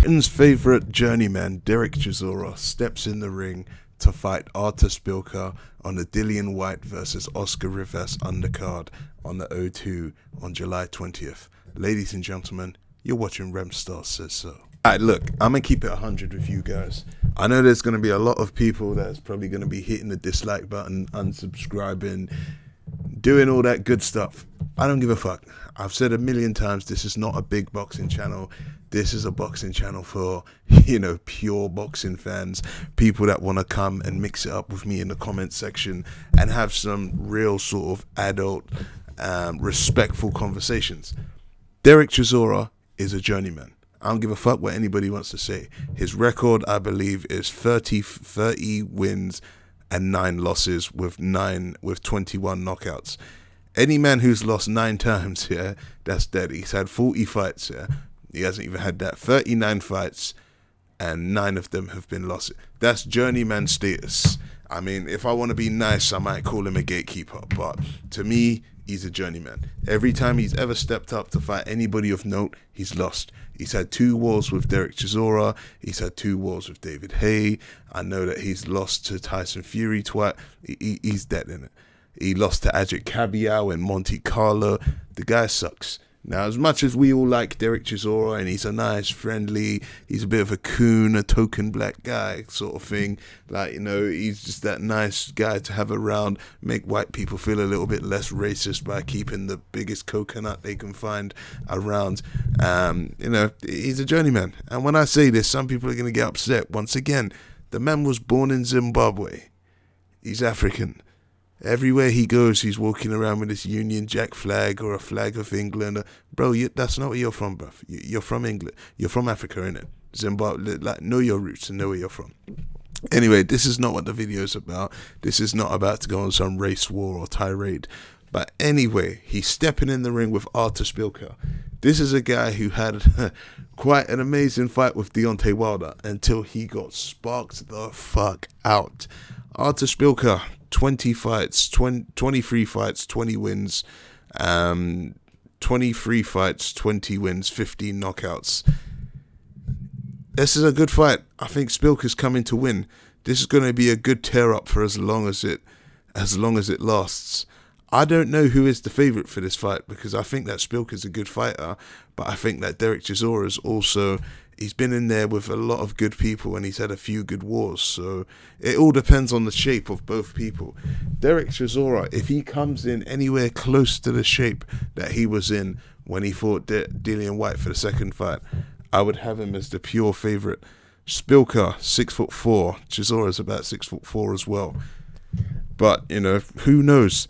Britain's favourite journeyman, Derek Chisora, steps in the ring to fight Artur Szpikla on the Dillian Whyte versus Oscar Rivas undercard on the O2 on July 20th. Ladies and gentlemen, you're watching Remstar Says So. Alright, look, I'm going to keep it 100 with you guys. I know there's going to be a lot of people that's probably going to be hitting the dislike button, unsubscribing, doing all that good stuff. I don't give a fuck. I've said a million times, this is not a big boxing channel. This is a boxing channel for, pure boxing fans, people that want to come and mix it up with me in the comment section and have some real sort of adult, respectful conversations. Derek Chisora is a journeyman. I don't give a fuck what anybody wants to say. His record, I believe, is 30 wins and 9 losses with 21 knockouts. Any man who's lost 9 times, that's dead. He's had 40 fights, He hasn't even had that. 39 fights and 9 of them have been lost. That's journeyman status. I mean, if I want to be nice, I might call him a gatekeeper. But to me, he's a journeyman. Every time he's ever stepped up to fight anybody of note, he's lost. He's had 2 wars with Derek Chisora. He's had 2 wars with David Haye. I know that he's lost to Tyson Fury twice. He's dead in it. He lost to Ajit Kabiao in Monte Carlo. The guy sucks. Now, as much as we all like Derek Chisora and he's a nice, friendly, he's a bit of a coon, a token black guy sort of thing. He's just that nice guy to have around, make white people feel a little bit less racist by keeping the biggest coconut they can find around. He's a journeyman. And when I say this, some people are going to get upset. Once again, the man was born in Zimbabwe. He's African. Everywhere he goes, he's walking around with this Union Jack flag or a flag of England. Bro, that's not where you're from, bruv. You're from England. You're from Africa, innit? Zimbabwe. Know your roots and know where you're from. Anyway, this is not what the video is about. This is not about to go on some race war or tirade. But anyway, he's stepping in the ring with Artur Szpikla. This is a guy who had quite an amazing fight with Deontay Wilder until he got sparked the fuck out. Artur Szpikla, 23 fights, 20 wins, 23 fights, 20 wins, 15 knockouts. This is a good fight. I think Szpilka's coming to win. This is going to be a good tear up for as long as it lasts. I don't know who is the favourite for this fight because I think that Szpilka's a good fighter, but I think that Derek Chisora is also, he's been in there with a lot of good people and he's had a few good wars, so it all depends on the shape of both people. Derek Chisora, if he comes in anywhere close to the shape that he was in when he fought Dillian Whyte for the second fight, I would have him as the pure favourite. Szpilka, 6'4", Chisora's about 6'4" as well. But, who knows?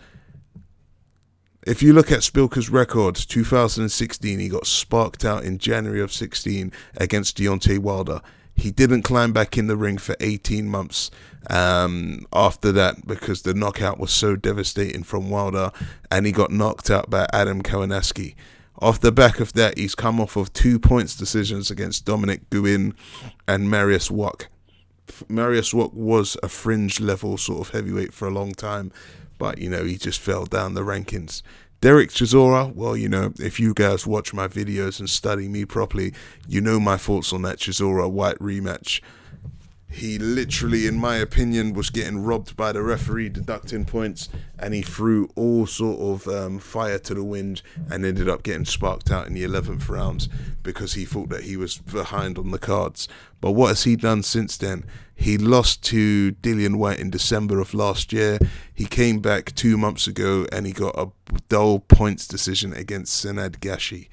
If you look at Szpilka's record, 2016, he got sparked out in January of 16 against Deontay Wilder. He didn't climb back in the ring for 18 months after that because the knockout was so devastating from Wilder, and he got knocked out by Adam Kownacki. Off the back of that, he's come off of 2 points decisions against Dominic Guin and Mariusz Wach. Mariusz Wach was a fringe level sort of heavyweight for a long time, but, he just fell down the rankings. Derek Chisora, well, if you guys watch my videos and study me properly, you know my thoughts on that Chisora-Whyte rematch. He literally, in my opinion, was getting robbed by the referee, deducting points, and he threw all sort of fire to the wind and ended up getting sparked out in the 11th round because he thought that he was behind on the cards. But what has he done since then? He lost to Dillian Whyte in December of last year. He came back 2 months ago and he got a dull points decision against Senad Gashi.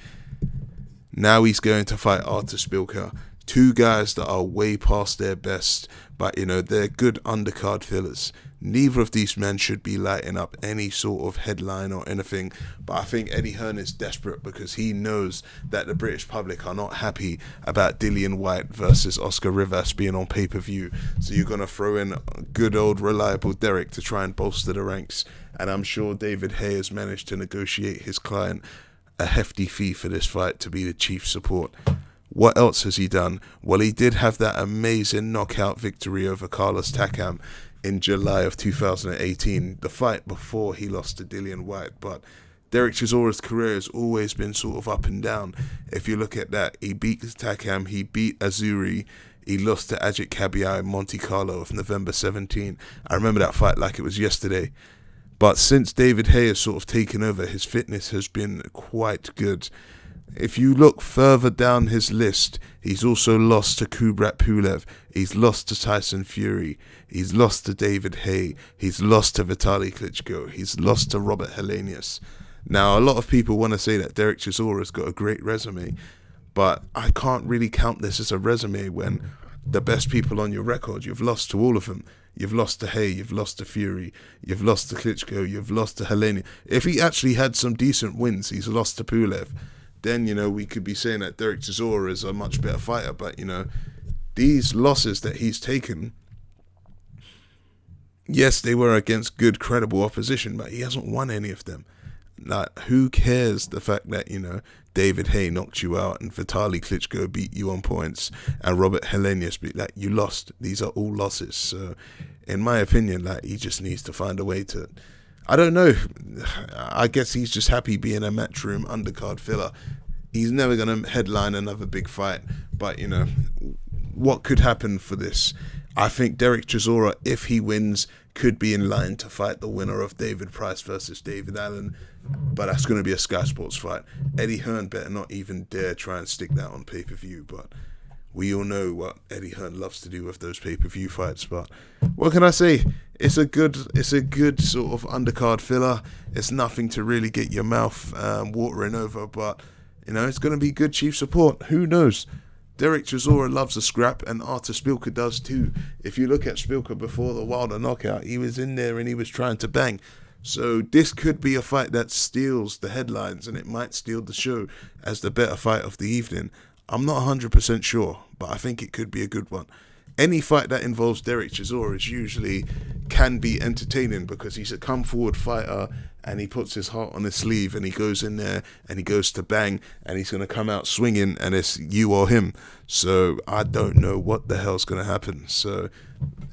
Now he's going to fight Artur Szpilka. 2 guys that are way past their best, but they're good undercard fillers. Neither of these men should be lighting up any sort of headline or anything, but I think Eddie Hearn is desperate because he knows that the British public are not happy about Dillian Whyte versus Oscar Rivas being on pay-per-view, so you're going to throw in good old reliable Derek to try and bolster the ranks, and I'm sure David Haye has managed to negotiate his client a hefty fee for this fight to be the chief support. What else has he done? Well, he did have that amazing knockout victory over Carlos Takam in July of 2018, the fight before he lost to Dillian Whyte. But Derek Chisora's career has always been sort of up and down. If you look at that, he beat Takam, he beat Azuri, he lost to Ajit Kabiai in Monte Carlo of November 17. I remember that fight like it was yesterday. But since David Haye has sort of taken over, his fitness has been quite good. If you look further down his list, he's also lost to Kubrat Pulev, he's lost to Tyson Fury, he's lost to David Haye, he's lost to Vitaly Klitschko, he's lost to Robert Helenius. Now, a lot of people want to say that Derek Chisora's got a great resume, but I can't really count this as a resume when the best people on your record, you've lost to all of them. You've lost to Haye, you've lost to Fury, you've lost to Klitschko, you've lost to Helenius. If he actually had some decent wins, he's lost to Pulev, then, we could be saying that Derek Chisora is a much better fighter. But, these losses that he's taken, yes, they were against good, credible opposition, but he hasn't won any of them. Like, who cares the fact that, David Haye knocked you out and Vitaly Klitschko beat you on points and Robert Helenius beat, you lost. These are all losses. So, in my opinion, he just needs to find a way to... I don't know. I guess he's just happy being a Matchroom undercard filler. He's never going to headline another big fight. But, what could happen for this? I think Derek Chisora, if he wins, could be in line to fight the winner of David Price versus David Allen. But that's going to be a Sky Sports fight. Eddie Hearn better not even dare try and stick that on pay-per-view. But we all know what Eddie Hearn loves to do with those pay-per-view fights. But what can I say? It's a good sort of undercard filler. It's nothing to really get your mouth watering over, but it's going to be good chief support. Who knows? Derek Chisora loves a scrap, and Artur Szpilka does too. If you look at Szpilka before the Wilder knockout, he was in there and he was trying to bang. So this could be a fight that steals the headlines, and it might steal the show as the better fight of the evening. I'm not 100% sure, but I think it could be a good one. Any fight that involves Derek Chisora can be entertaining because he's a come-forward fighter and he puts his heart on his sleeve and he goes in there and he goes to bang and he's going to come out swinging and it's you or him. So I don't know what the hell's going to happen. So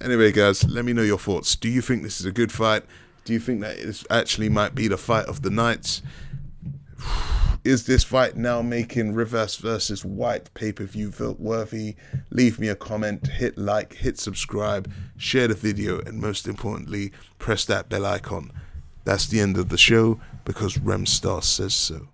anyway, guys, let me know your thoughts. Do you think this is a good fight? Do you think that it actually might be the fight of the night? Is this fight now making Rivas versus White pay-per-view worthy? Leave me a comment, hit like, hit subscribe, share the video, and most importantly, press that bell icon. That's the end of the show because Remstar says so.